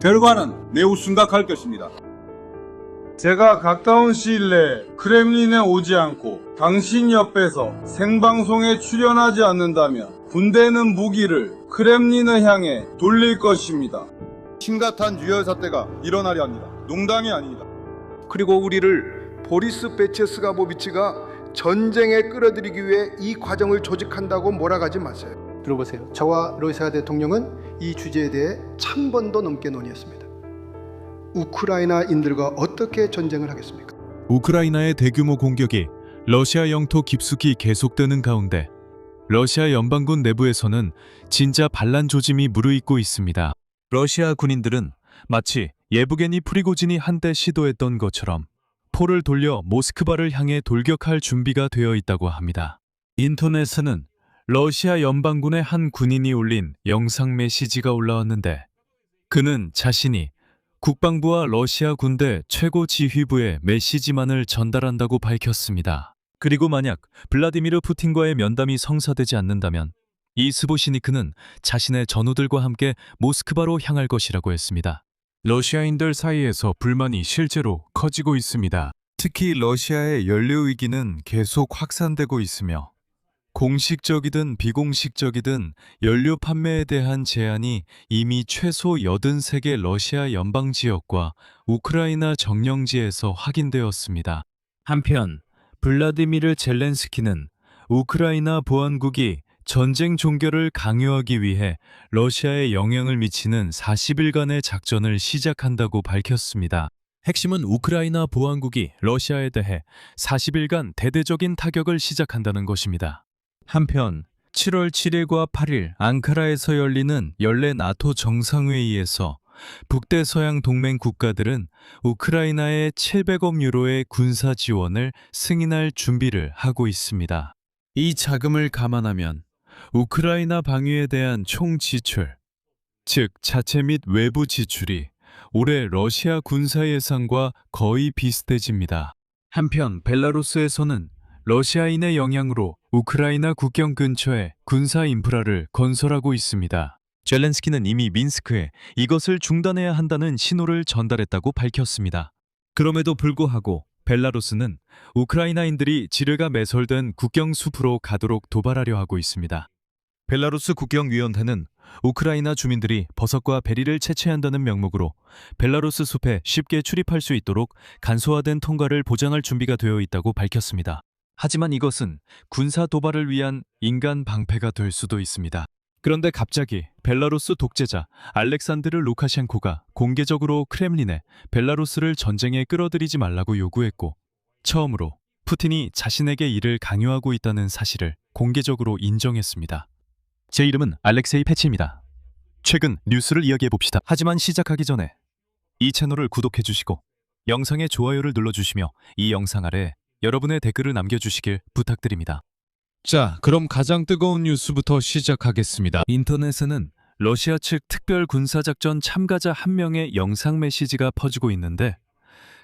결과는 매우 심각할 것입니다. 제가 가까운 시일 내에 크렘린에 오지 않고 당신 옆에서 생방송에 출연하지 않는다면 군대는 무기를 크렘린을 향해 돌릴 것입니다. 심각한 유혈 사태가 일어나려 합니다. 농담이 아닙니다. 그리고 우리를 보리스 베체스가보비치가 전쟁에 끌어들이기 위해 이 과정을 조직한다고 몰아가지 마세요. 들어보세요. 저와 러시아 대통령은 이 주제에 대해 1000번도 넘게 논의했습니다. 우크라이나인들과 어떻게 전쟁을 하겠습니까? 우크라이나의 대규모 공격이 러시아 영토 깊숙이 계속되는 가운데 러시아 연방군 내부에서는 진짜 반란 조짐이 무르익고 있습니다. 러시아 군인들은 마치 예브게니 프리고진이 한때 시도했던 것처럼 포를 돌려 모스크바를 향해 돌격할 준비가 되어 있다고 합니다. 인터넷에는 러시아 연방군의 한 군인이 올린 영상 메시지가 올라왔는데 그는 자신이 국방부와 러시아 군대 최고 지휘부에 메시지만을 전달한다고 밝혔습니다. 그리고 만약 블라디미르 푸틴과의 면담이 성사되지 않는다면 이 스보시니크는 자신의 전우들과 함께 모스크바로 향할 것이라고 했습니다. 러시아인들 사이에서 불만이 실제로 커지고 있습니다. 특히 러시아의 연료 위기는 계속 확산되고 있으며 공식적이든 비공식적이든 연료 판매에 대한 제한이 이미 최소 83개 러시아 연방 지역과 우크라이나 정령지에서 확인되었습니다. 한편 블라디미르 젤렌스키는 우크라이나 보안국이 전쟁 종결을 강요하기 위해 러시아에 영향을 미치는 40일간의 작전을 시작한다고 밝혔습니다. 핵심은 우크라이나 보안국이 러시아에 대해 40일간 대대적인 타격을 시작한다는 것입니다. 한편 7월 7일과 8일 앙카라에서 열리는 연례 나토 정상회의에서 북대서양 동맹 국가들은 우크라이나에 700억 유로의 군사 지원을 승인할 준비를 하고 있습니다. 이 자금을 감안하면 우크라이나 방위에 대한 총 지출, 즉 자체 및 외부 지출이 올해 러시아 군사 예산과 거의 비슷해집니다. 한편 벨라루스에서는 러시아인의 영향으로 우크라이나 국경 근처에 군사 인프라를 건설하고 있습니다. 젤렌스키는 이미 민스크에 이것을 중단해야 한다는 신호를 전달했다고 밝혔습니다. 그럼에도 불구하고 벨라루스는 우크라이나인들이 지뢰가 매설된 국경 숲으로 가도록 도발하려 하고 있습니다. 벨라루스 국경위원회는 우크라이나 주민들이 버섯과 베리를 채취한다는 명목으로 벨라루스 숲에 쉽게 출입할 수 있도록 간소화된 통과를 보장할 준비가 되어 있다고 밝혔습니다. 하지만 이것은 군사 도발을 위한 인간 방패가 될 수도 있습니다. 그런데 갑자기 벨라루스 독재자 알렉산드르 루카셴코가 공개적으로 크렘린에 벨라루스를 전쟁에 끌어들이지 말라고 요구했고 처음으로 푸틴이 자신에게 이를 강요하고 있다는 사실을 공개적으로 인정했습니다. 제 이름은 알렉세이 패치입니다. 최근 뉴스를 이야기해봅시다. 하지만 시작하기 전에 이 채널을 구독해주시고 영상에 좋아요를 눌러주시며 이 영상 아래 여러분의 댓글을 남겨주시길 부탁드립니다. 자, 그럼 가장 뜨거운 뉴스부터 시작하겠습니다. 인터넷에는 러시아 측 특별 군사작전 참가자 한 명의 영상 메시지가 퍼지고 있는데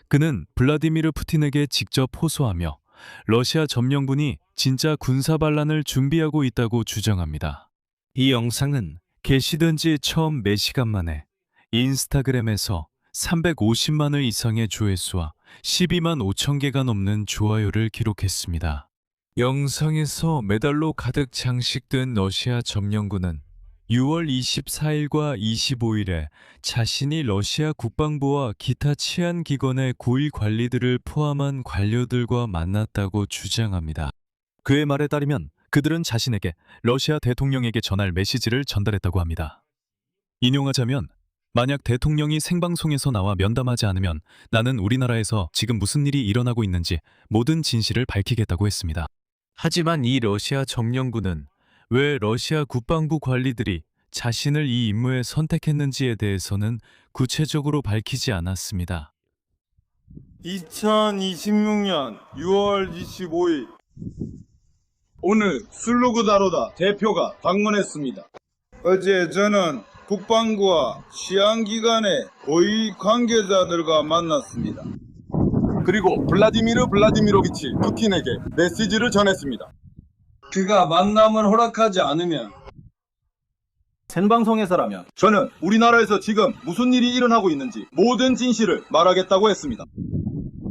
그는 블라디미르 푸틴에게 직접 호소하며 러시아 점령군이 진짜 군사 반란을 준비하고 있다고 주장합니다. 이 영상은 게시된 지 처음 4시간 만에 인스타그램에서 350만회 이상의 조회수와 12만 5천 개가 넘는 좋아요를 기록했습니다. 영상에서 메달로 가득 장식된 러시아 점령군은 6월 24일과 25일에 자신이 러시아 국방부와 기타 치안기관의 고위 관리들을 포함한 관료들과 만났다고 주장합니다. 그의 말에 따르면 그들은 자신에게 러시아 대통령에게 전할 메시지를 전달했다고 합니다. 인용하자면 만약 대통령이 생방송에서 나와 면담하지 않으면 나는 우리나라에서 지금 무슨 일이 일어나고 있는지 모든 진실을 밝히겠다고 했습니다. 하지만 이 러시아 점령군은 왜 러시아 국방부 관리들이 자신을 이 임무에 선택했는지에 대해서는 구체적으로 밝히지 않았습니다. 2026년 6월 25일 오늘 슬루그다로다 대표가 방문했습니다. 어제 저는 국방부와 치안기관의 고위 관계자들과 만났습니다. 그리고 블라디미르 블라디미로비치 푸틴에게 메시지를 전했습니다. 그가 만남을 허락하지 않으면 생방송에서라면 저는 우리나라에서 지금 무슨 일이 일어나고 있는지 모든 진실을 말하겠다고 했습니다.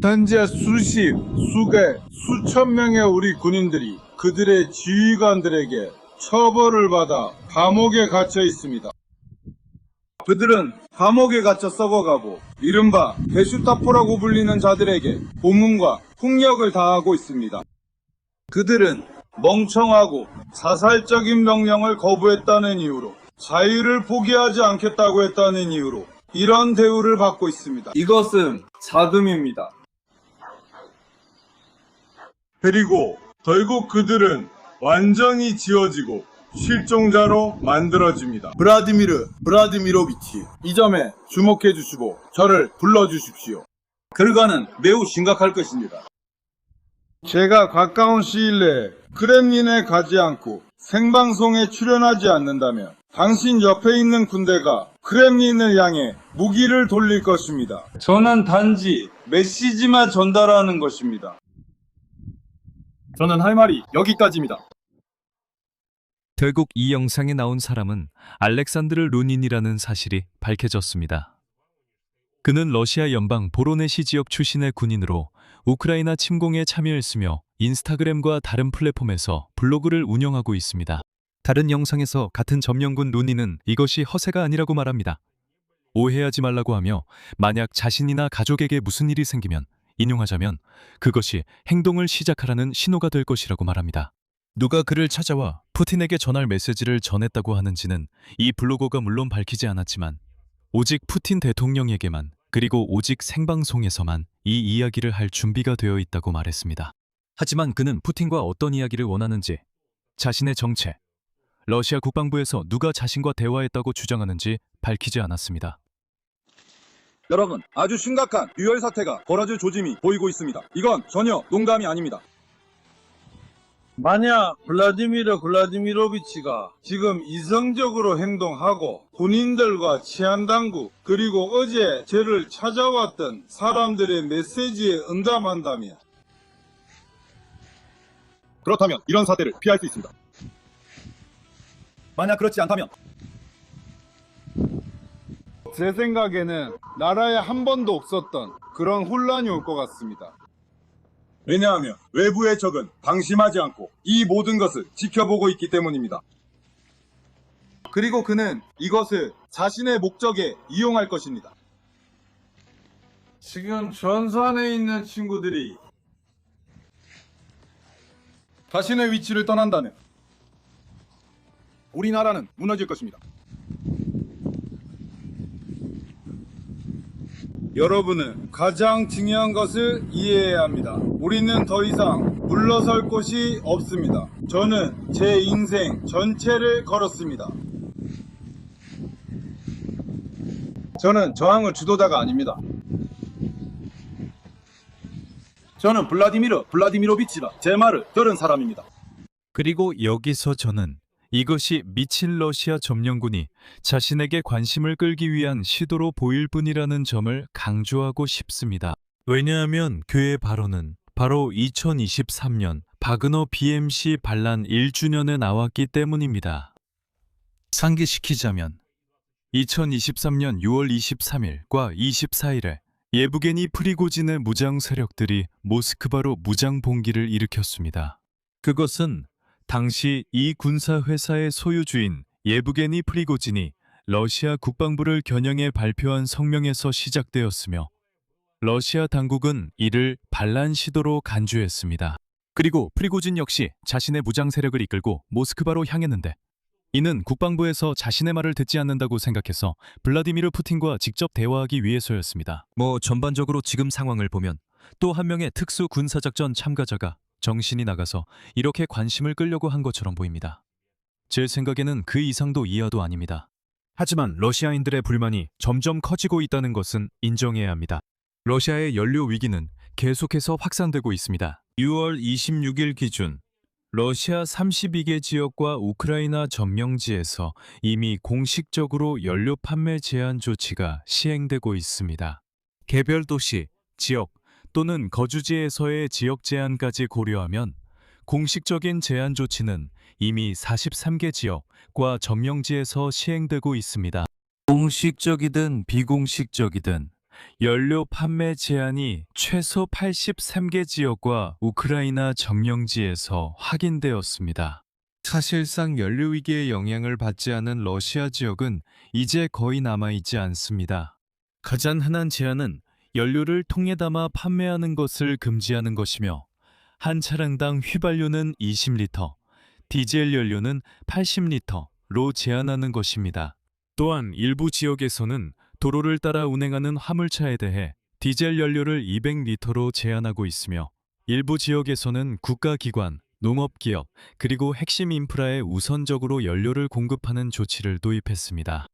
현재 수십, 수백, 수천 명의 우리 군인들이 그들의 지휘관들에게 처벌을 받아 감옥에 갇혀 있습니다. 그들은 감옥에 갇혀 썩어가고 이른바 게슈타포라고 불리는 자들에게 고문과 폭력을 당하고 있습니다. 그들은 멍청하고 사살적인 명령을 거부했다는 이유로, 자유를 포기하지 않겠다고 했다는 이유로 이런 대우를 받고 있습니다. 이것은 자금입니다. 그리고 결국 그들은 완전히 지워지고 실종자로 만들어집니다. 브라디미르 브라디미로비치, 이 점에 주목해 주시고 저를 불러주십시오. 결과는 매우 심각할 것입니다. 제가 가까운 시일 내에 크렘린에 가지 않고 생방송에 출연하지 않는다면 당신 옆에 있는 군대가 크렘린을 향해 무기를 돌릴 것입니다. 저는 단지 메시지만 전달하는 것입니다. 저는 할 말이 여기까지입니다. 결국 이 영상에 나온 사람은 알렉산드르 루닌이라는 사실이 밝혀졌습니다. 그는 러시아 연방 보로네시 지역 출신의 군인으로 우크라이나 침공에 참여했으며 인스타그램과 다른 플랫폼에서 블로그를 운영하고 있습니다. 다른 영상에서 같은 점령군 루닌은 이것이 허세가 아니라고 말합니다. 오해하지 말라고 하며 만약 자신이나 가족에게 무슨 일이 생기면 인용하자면 그것이 행동을 시작하라는 신호가 될 것이라고 말합니다. 누가 그를 찾아와 푸틴에게 전할 메시지를 전했다고 하는지는 이 블로거가 물론 밝히지 않았지만 오직 푸틴 대통령에게만 그리고 오직 생방송에서만 이 이야기를 할 준비가 되어 있다고 말했습니다. 하지만 그는 푸틴과 어떤 이야기를 원하는지, 자신의 정체, 러시아 국방부에서 누가 자신과 대화했다고 주장하는지 밝히지 않았습니다. 여러분, 아주 심각한 유혈 사태가 벌어질 조짐이 보이고 있습니다. 이건 전혀 농담이 아닙니다. 만약 블라디미르 블라디미로비치가 지금 이성적으로 행동하고 군인들과 치안당국 그리고 어제 저를 찾아왔던 사람들의 메시지에 응답한다면, 그렇다면 이런 사태를 피할 수 있습니다. 만약 그렇지 않다면 제 생각에는 나라에 한 번도 없었던 그런 혼란이 올 것 같습니다. 왜냐하면 외부의 적은 방심하지 않고 이 모든 것을 지켜보고 있기 때문입니다. 그리고 그는 이것을 자신의 목적에 이용할 것입니다. 지금 전선에 있는 친구들이 자신의 위치를 떠난다면 우리나라는 무너질 것입니다. 여러분은 가장 중요한 것을 이해해야 합니다. 우리는 더 이상 물러설 곳이 없습니다. 저는 제 인생 전체를 걸었습니다. 저는 저항의 주도자가 아닙니다. 저는 블라디미르 블라디미로비치라 제 말을 들은 사람입니다. 그리고 여기서 저는 이것이 미친 러시아 점령군이 자신에게 관심을 끌기 위한 시도로 보일 뿐이라는 점을 강조하고 싶습니다. 왜냐하면 그의 발언은 바로 2023년 바그너 BMC 반란 1주년에 나왔기 때문입니다. 상기시키자면 2023년 6월 23일과 24일에 예부게니 프리고진의 무장 세력들이 모스크바로 무장 봉기를 일으켰습니다. 그것은 당시 이 군사 회사의 소유주인 예부게니 프리고진이 러시아 국방부를 겨냥해 발표한 성명에서 시작되었으며 러시아 당국은 이를 반란 시도로 간주했습니다. 그리고 프리고진 역시 자신의 무장 세력을 이끌고 모스크바로 향했는데 이는 국방부에서 자신의 말을 듣지 않는다고 생각해서 블라디미르 푸틴과 직접 대화하기 위해서였습니다. 전반적으로 지금 상황을 보면 또 한 명의 특수 군사작전 참가자가 정신이 나가서 이렇게 관심을 끌려고 한 것처럼 보입니다. 제 생각에는 그 이상도 이하도 아닙니다. 하지만 러시아인들의 불만이 점점 커지고 있다는 것은 인정해야 합니다. 러시아의 연료 위기는 계속해서 확산되고 있습니다. 6월 26일 기준 러시아 32개 지역과 우크라이나 점령지에서 이미 공식적으로 연료 판매 제한 조치가 시행되고 있습니다. 개별 도시, 지역 또는 거주지에서의 지역 제한까지 고려하면 공식적인 제한 조치는 이미 43개 지역과 점령지에서 시행되고 있습니다. 공식적이든 비공식적이든 연료 판매 제한이 최소 83개 지역과 우크라이나 점령지에서 확인되었습니다. 사실상 연료 위기의 영향을 받지 않은 러시아 지역은 이제 거의 남아있지 않습니다. 가장 흔한 제한은 연료를 통에 담아 판매하는 것을 금지하는 것이며 한 차량당 휘발유는 20리터, 디젤 연료는 80리터로 제한하는 것입니다. 또한 일부 지역에서는 도로를 따라 운행하는 화물차에 대해 디젤 연료를 200리터로 제한하고 있으며 일부 지역에서는 국가기관, 농업기업, 그리고 핵심 인프라에 우선적으로 연료를 공급하는 조치를 도입했습니다.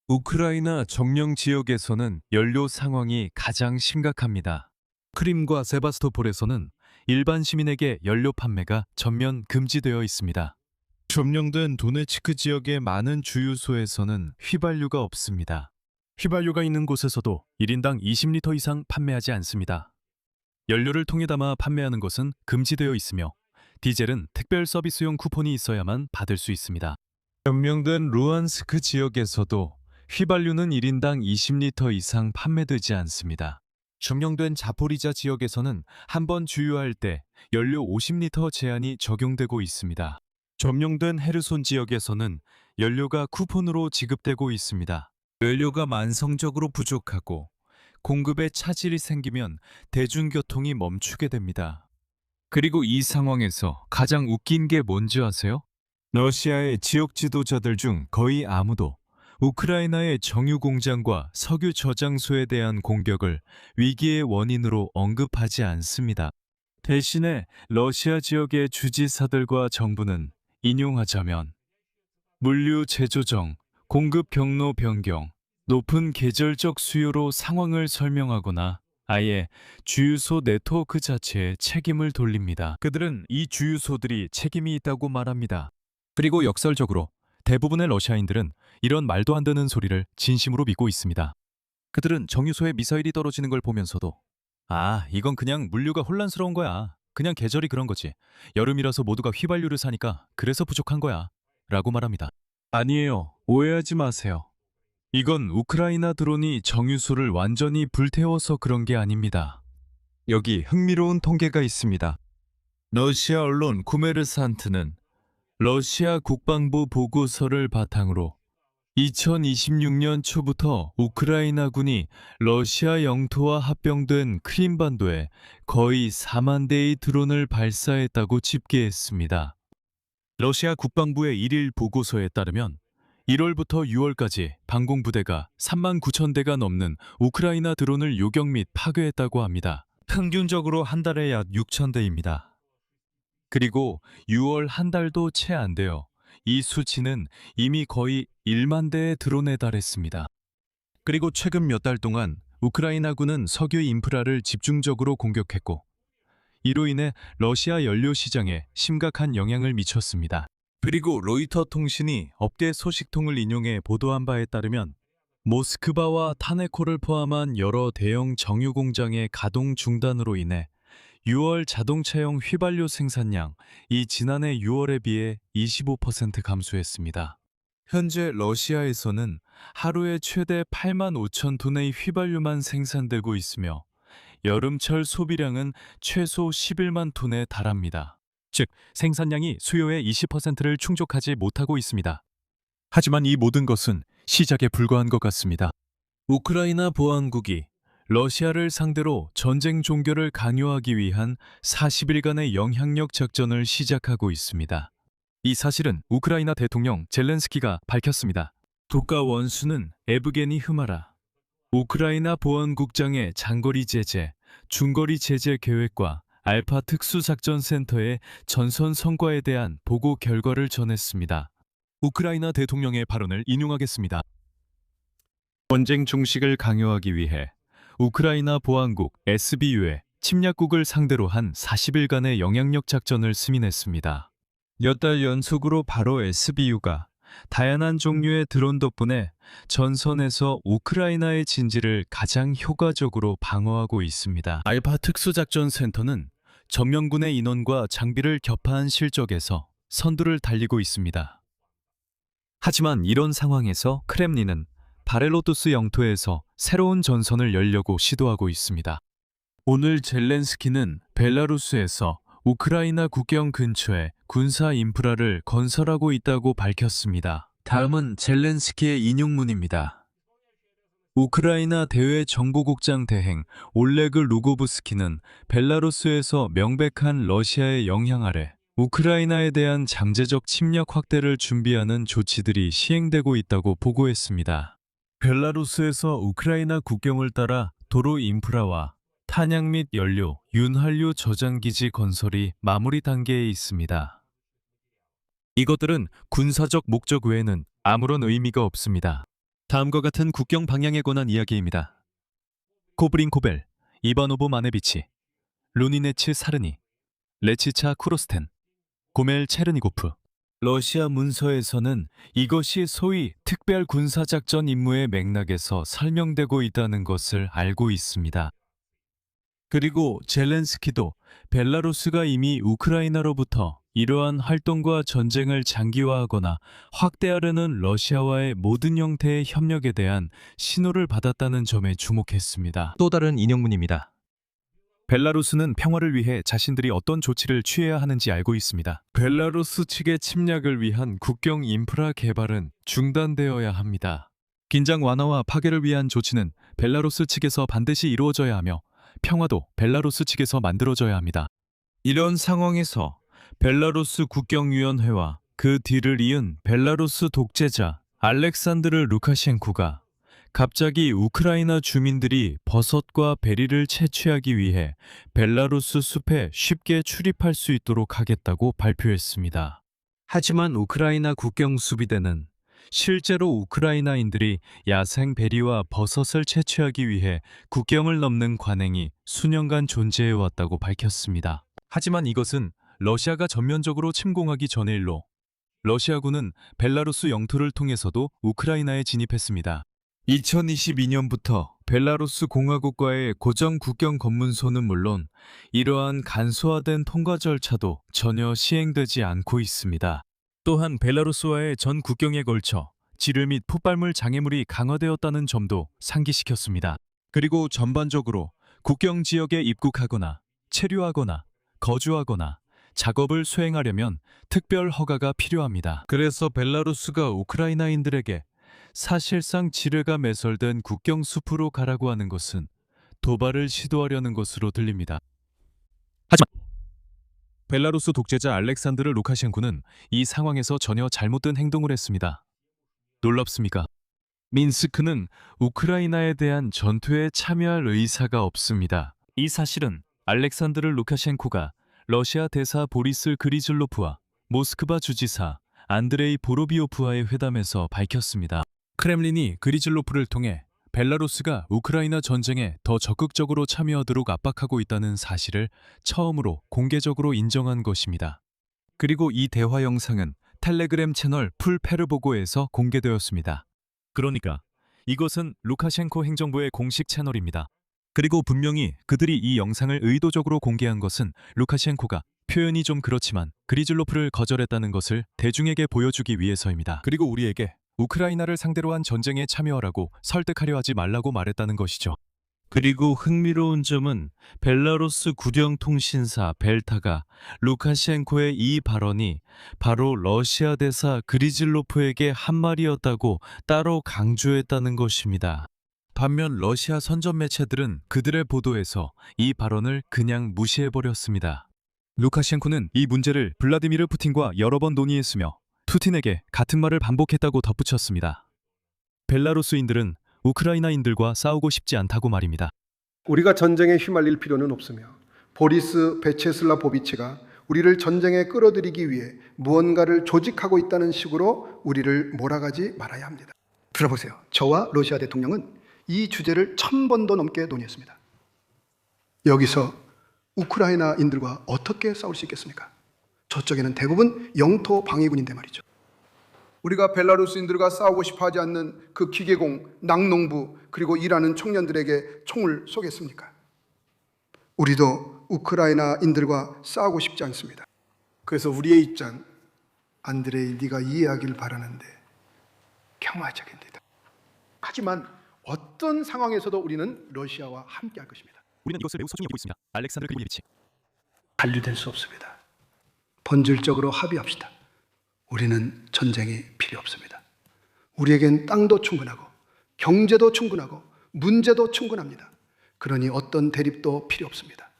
우크라이나 점령 지역에서는 연료 상황이 가장 심각합니다. 크림과 세바스토폴에서는 일반 시민에게 연료 판매가 전면 금지되어 있습니다. 점령된 도네츠크 지역의 많은 주유소에서는 휘발유가 없습니다. 휘발유가 있는 곳에서도 1인당 20리터 이상 판매하지 않습니다. 연료를 통에 담아 판매하는 것은 금지되어 있으며 디젤은 특별 서비스용 쿠폰이 있어야만 받을 수 있습니다. 점령된 루안스크 지역에서도 휘발유는 1인당 20리터 이상 판매되지 않습니다. 점령된 자포리자 지역에서는 한 번 주유할 때 연료 50리터 제한이 적용되고 있습니다. 점령된 헤르손 지역에서는 연료가 쿠폰으로 지급되고 있습니다. 연료가 만성적으로 부족하고 공급에 차질이 생기면 대중교통이 멈추게 됩니다. 그리고 이 상황에서 가장 웃긴 게 뭔지 아세요? 러시아의 지역 지도자들 중 거의 아무도 우크라이나의 정유 공장과 석유 저장소에 대한 공격을 위기의 원인으로 언급하지 않습니다. 대신에 러시아 지역의 주지사들과 정부는 인용하자면 물류 재조정, 공급 경로 변경, 높은 계절적 수요로 상황을 설명하거나 아예 주유소 네트워크 자체에 책임을 돌립니다. 그들은 이 주유소들이 책임이 있다고 말합니다. 그리고 역설적으로 대부분의 러시아인들은 이런 말도 안 되는 소리를 진심으로 믿고 있습니다. 그들은 정유소에 미사일이 떨어지는 걸 보면서도 이건 그냥 물류가 혼란스러운 거야. 그냥 계절이 그런 거지. 여름이라서 모두가 휘발유를 사니까 그래서 부족한 거야. 라고 말합니다. 아니에요. 오해하지 마세요. 이건 우크라이나 드론이 정유소를 완전히 불태워서 그런 게 아닙니다. 여기 흥미로운 통계가 있습니다. 러시아 언론 구메르산트는 러시아 국방부 보고서를 바탕으로 2026년 초부터 우크라이나군이 러시아 영토와 합병된 크림반도에 거의 4만 대의 드론을 발사했다고 집계했습니다. 러시아 국방부의 1일 보고서에 따르면 1월부터 6월까지 방공부대가 3만 9천 대가 넘는 우크라이나 드론을 요격 및 파괴했다고 합니다. 평균적으로 한 달에 약 6천 대입니다. 그리고 6월 한 달도 채 안 돼요. 이 수치는 이미 거의 1만 대의 드론에 달했습니다. 그리고 최근 몇 달 동안 우크라이나군은 석유 인프라를 집중적으로 공격했고 이로 인해 러시아 연료 시장에 심각한 영향을 미쳤습니다. 그리고 로이터 통신이 업계 소식통을 인용해 보도한 바에 따르면 모스크바와 타네코를 포함한 여러 대형 정유 공장의 가동 중단으로 인해 6월 자동차용 휘발유 생산량이 지난해 6월에 비해 25% 감소했습니다. 현재 러시아에서는 하루에 최대 8만 5천 톤의 휘발유만 생산되고 있으며 여름철 소비량은 최소 11만 톤에 달합니다. 즉, 생산량이 수요의 20%를 충족하지 못하고 있습니다. 하지만 이 모든 것은 시작에 불과한 것 같습니다. 우크라이나 보안국이 러시아를 상대로 전쟁 종결을 강요하기 위한 40일간의 영향력 작전을 시작하고 있습니다. 이 사실은 우크라이나 대통령 젤렌스키가 밝혔습니다. 국가 원수는 에브게니 흐마라. 우크라이나 보안국장의 장거리 제재, 중거리 제재 계획과 알파 특수작전센터의 전선 성과에 대한 보고 결과를 전했습니다. 우크라이나 대통령의 발언을 인용하겠습니다. 전쟁 종식을 강요하기 위해 우크라이나 보안국 SBU에 침략국을 상대로 한 40일간의 영향력 작전을 승인했습니다. 몇 달 연속으로 바로 SBU가 다양한 종류의 드론 덕분에 전선에서 우크라이나의 진지를 가장 효과적으로 방어하고 있습니다. 알파 특수작전센터는 점령군의 인원과 장비를 격파한 실적에서 선두를 달리고 있습니다. 하지만 이런 상황에서 크렘린은 바렐로투스 영토에서 새로운 전선을 열려고 시도하고 있습니다. 오늘 젤렌스키는 벨라루스에서 우크라이나 국경 근처에 군사 인프라를 건설하고 있다고 밝혔습니다. 다음은 젤렌스키의 인용문입니다. 우크라이나 대외 정보국장 대행 올레그 루고브스키는 벨라루스에서 명백한 러시아의 영향 아래 우크라이나에 대한 잠재적 침략 확대를 준비하는 조치들이 시행되고 있다고 보고했습니다. 벨라루스에서 우크라이나 국경을 따라 도로 인프라와 탄약 및 연료, 윤활유 저장기지 건설이 마무리 단계에 있습니다. 이것들은 군사적 목적 외에는 아무런 의미가 없습니다. 다음과 같은 국경 방향에 관한 이야기입니다. 코브린코벨, 이바노브 마네비치, 루니네츠 사르니, 레치차 쿠로스텐, 고멜 체르니고프. 러시아 문서에서는 이것이 소위 특별 군사작전 임무의 맥락에서 설명되고 있다는 것을 알고 있습니다. 그리고 젤렌스키도 벨라루스가 이미 우크라이나로부터 이러한 활동과 전쟁을 장기화하거나 확대하려는 러시아와의 모든 형태의 협력에 대한 신호를 받았다는 점에 주목했습니다. 또 다른 인용문입니다. 벨라루스는 평화를 위해 자신들이 어떤 조치를 취해야 하는지 알고 있습니다. 벨라루스 측의 침략을 위한 국경 인프라 개발은 중단되어야 합니다. 긴장 완화와 파괴를 위한 조치는 벨라루스 측에서 반드시 이루어져야 하며 평화도 벨라루스 측에서 만들어져야 합니다. 이런 상황에서 벨라루스 국경위원회와 그 뒤를 이은 벨라루스 독재자 알렉산드르 루카셴코가 갑자기 우크라이나 주민들이 버섯과 베리를 채취하기 위해 벨라루스 숲에 쉽게 출입할 수 있도록 하겠다고 발표했습니다. 하지만 우크라이나 국경 수비대는 실제로 우크라이나인들이 야생 베리와 버섯을 채취하기 위해 국경을 넘는 관행이 수년간 존재해왔다고 밝혔습니다. 하지만 이것은 러시아가 전면적으로 침공하기 전의 일로 러시아군은 벨라루스 영토를 통해서도 우크라이나에 진입했습니다. 2022년부터 벨라루스 공화국과의 고정 국경 검문소는 물론 이러한 간소화된 통과 절차도 전혀 시행되지 않고 있습니다. 또한 벨라루스와의 전 국경에 걸쳐 지뢰 및 폭발물 장애물이 강화되었다는 점도 상기시켰습니다. 그리고 전반적으로 국경 지역에 입국하거나 체류하거나 거주하거나 작업을 수행하려면 특별 허가가 필요합니다. 그래서 벨라루스가 우크라이나인들에게 사실상 지뢰가 매설된 국경 숲으로 가라고 하는 것은 도발을 시도하려는 것으로 들립니다. 하지만 벨라루스 독재자 알렉산드르 루카셴코는 이 상황에서 전혀 잘못된 행동을 했습니다. 놀랍습니까? 민스크는 우크라이나에 대한 전투에 참여할 의사가 없습니다. 이 사실은 알렉산드르 루카셴코가 러시아 대사 보리스 그리즐로프와 모스크바 주지사 안드레이 보로비오프와의 회담에서 밝혔습니다. 크렘린이 그리즐로프를 통해 벨라루스가 우크라이나 전쟁에 더 적극적으로 참여하도록 압박하고 있다는 사실을 처음으로 공개적으로 인정한 것입니다. 그리고 이 대화 영상은 텔레그램 채널 풀페르보고에서 공개되었습니다. 그러니까 이것은 루카셴코 행정부의 공식 채널입니다. 그리고 분명히 그들이 이 영상을 의도적으로 공개한 것은 루카셴코가 표현이 좀 그렇지만 그리즐로프를 거절했다는 것을 대중에게 보여주기 위해서입니다. 그리고 우리에게 우크라이나를 상대로 한 전쟁에 참여하라고 설득하려 하지 말라고 말했다는 것이죠. 그리고 흥미로운 점은 벨라루스 구령통신사 벨타가 루카셴코의 이 발언이 바로 러시아 대사 그리즐로프에게 한 말이었다고 따로 강조했다는 것입니다. 반면 러시아 선전 매체들은 그들의 보도에서 이 발언을 그냥 무시해버렸습니다. 루카셴코는 이 문제를 블라디미르 푸틴과 여러 번 논의했으며 푸틴에게 같은 말을 반복했다고 덧붙였습니다. 벨라루스인들은 우크라이나인들과 싸우고 싶지 않다고 말입니다. 우리가 전쟁에 휘말릴 필요는 없으며 보리스 베체슬라보비치가 우리를 전쟁에 끌어들이기 위해 무언가를 조직하고 있다는 식으로 우리를 몰아가지 말아야 합니다. 들어보세요. 저와 러시아 대통령은 이 주제를 1000번도 넘게 논의했습니다. 여기서 우크라이나인들과 어떻게 싸울 수 있겠습니까? 저쪽에는 대부분 영토 방위군인데 말이죠. 우리가 벨라루스인들과 싸우고 싶어 하지 않는 그 기계공, 낙농부, 그리고 일하는 청년들에게 총을 쏘겠습니까? 우리도 우크라이나인들과 싸우고 싶지 않습니다. 그래서 우리의 입장, 안드레이, 네가 이해하길 바라는데 평화적입니다. 하지만 어떤 상황에서도 우리는 러시아와 함께할 것입니다. 우리는 이것을 매우 소중히 여기고 있습니다. 알렉산더 그리미예비치. 반류될 수 없습니다. 본질적으로 합의합시다. 우리는 전쟁이 필요 없습니다. 우리에겐 땅도 충분하고 경제도 충분하고 문제도 충분합니다. 그러니 어떤 대립도 필요 없습니다.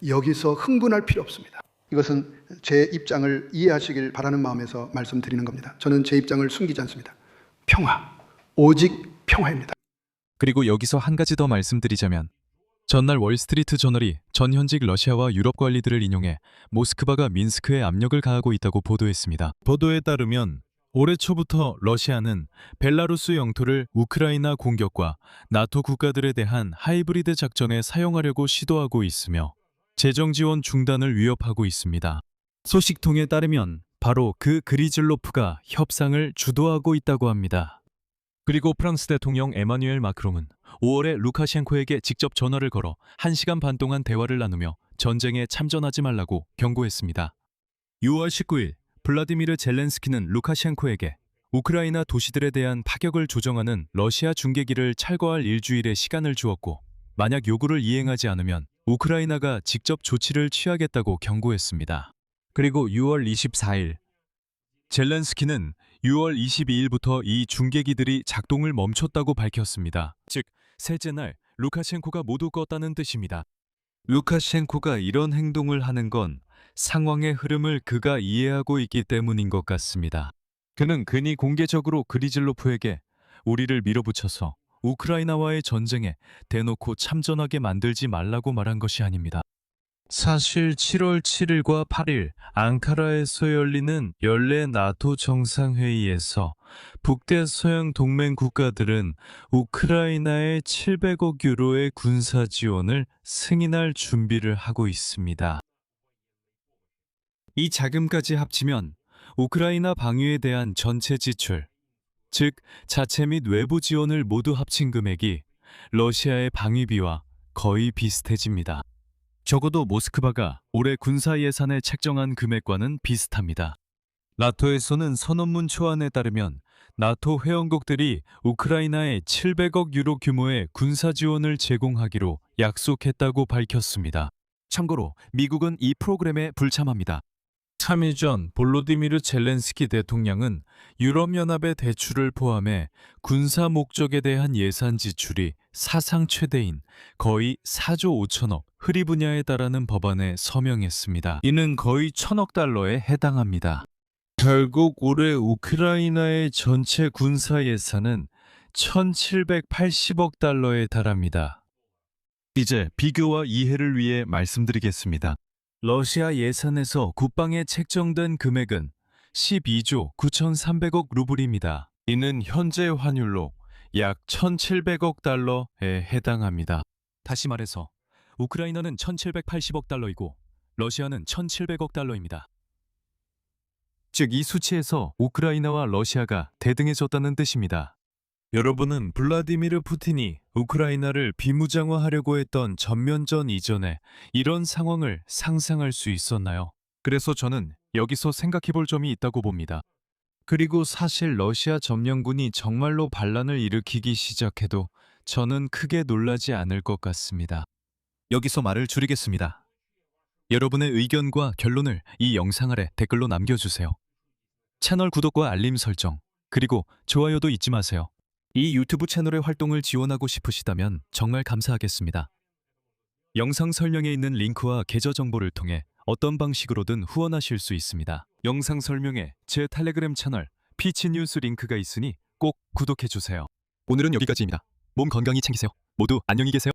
여기서 흥분할 필요 없습니다. 이것은 제 입장을 이해하시길 바라는 마음에서 말씀드리는 겁니다. 저는 제 입장을 숨기지 않습니다. 평화, 오직 평화입니다. 그리고 여기서 한 가지 더 말씀드리자면 전날 월스트리트 저널이 전 현직 러시아와 유럽 관리들을 인용해 모스크바가 민스크에 압력을 가하고 있다고 보도했습니다. 보도에 따르면 올해 초부터 러시아는 벨라루스 영토를 우크라이나 공격과 나토 국가들에 대한 하이브리드 작전에 사용하려고 시도하고 있으며 재정 지원 중단을 위협하고 있습니다. 소식통에 따르면 바로 그 그리즐로프가 협상을 주도하고 있다고 합니다. 그리고 프랑스 대통령 에마뉴엘 마크롱은 5월에 루카셴코에게 직접 전화를 걸어 1시간 반 동안 대화를 나누며 전쟁에 참전하지 말라고 경고했습니다. 6월 19일 블라디미르 젤렌스키는 루카셴코에게 우크라이나 도시들에 대한 파격을 조정하는 러시아 중계기를 철거할 일주일의 시간을 주었고 만약 요구를 이행하지 않으면 우크라이나가 직접 조치를 취하겠다고 경고했습니다. 그리고 6월 24일 젤렌스키는 6월 22일부터 이 중계기들이 작동을 멈췄다고 밝혔습니다. 즉, 셋째 날 루카셴코가 모두 껐다는 뜻입니다. 루카셴코가 이런 행동을 하는 건 상황의 흐름을 그가 이해하고 있기 때문인 것 같습니다. 그는 괜히 공개적으로 그리즐로프에게 우리를 밀어붙여서 우크라이나와의 전쟁에 대놓고 참전하게 만들지 말라고 말한 것이 아닙니다. 사실 7월 7일과 8일 앙카라에서 열리는 연례 나토 정상회의에서 북대서양 동맹 국가들은 우크라이나에 700억 유로의 군사 지원을 승인할 준비를 하고 있습니다. 이 자금까지 합치면 우크라이나 방위에 대한 전체 지출, 즉 자체 및 외부 지원을 모두 합친 금액이 러시아의 방위비와 거의 비슷해집니다. 적어도 모스크바가 올해 군사 예산에 책정한 금액과는 비슷합니다. 나토에서는 선언문 초안에 따르면 나토 회원국들이 우크라이나에 700억 유로 규모의 군사 지원을 제공하기로 약속했다고 밝혔습니다. 참고로 미국은 이 프로그램에 불참합니다. 참여 전 볼로디미르 젤렌스키 대통령은 유럽연합의 대출을 포함해 군사 목적에 대한 예산 지출이 사상 최대인 거의 4조 5천억 흐리 분야에 달하는 법안에 서명했습니다. 이는 거의 1,000억 달러에 해당합니다. 결국 올해 우크라이나의 전체 군사 예산은 1,780억 달러에 달합니다. 이제 비교와 이해를 위해 말씀드리겠습니다. 러시아 예산에서 국방에 책정된 금액은 12조 9,300억 루블입니다. 이는 현재 환율로 약 1,700억 달러에 해당합니다. 다시 말해서 우크라이나는 1,780억 달러이고 러시아는 1,700억 달러입니다. 즉 이 수치에서 우크라이나와 러시아가 대등해졌다는 뜻입니다. 여러분은 블라디미르 푸틴이 우크라이나를 비무장화하려고 했던 전면전 이전에 이런 상황을 상상할 수 있었나요? 그래서 저는 여기서 생각해 볼 점이 있다고 봅니다. 그리고 사실 러시아 점령군이 정말로 반란을 일으키기 시작해도 저는 크게 놀라지 않을 것 같습니다. 여기서 말을 줄이겠습니다. 여러분의 의견과 결론을 이 영상 아래 댓글로 남겨주세요. 채널 구독과 알림 설정, 그리고 좋아요도 잊지 마세요. 이 유튜브 채널의 활동을 지원하고 싶으시다면 정말 감사하겠습니다. 영상 설명에 있는 링크와 계좌 정보를 통해 어떤 방식으로든 후원하실 수 있습니다. 영상 설명에 제 텔레그램 채널 피치뉴스 링크가 있으니 꼭 구독해주세요. 오늘은 여기까지입니다. 몸 건강히 챙기세요. 모두 안녕히 계세요.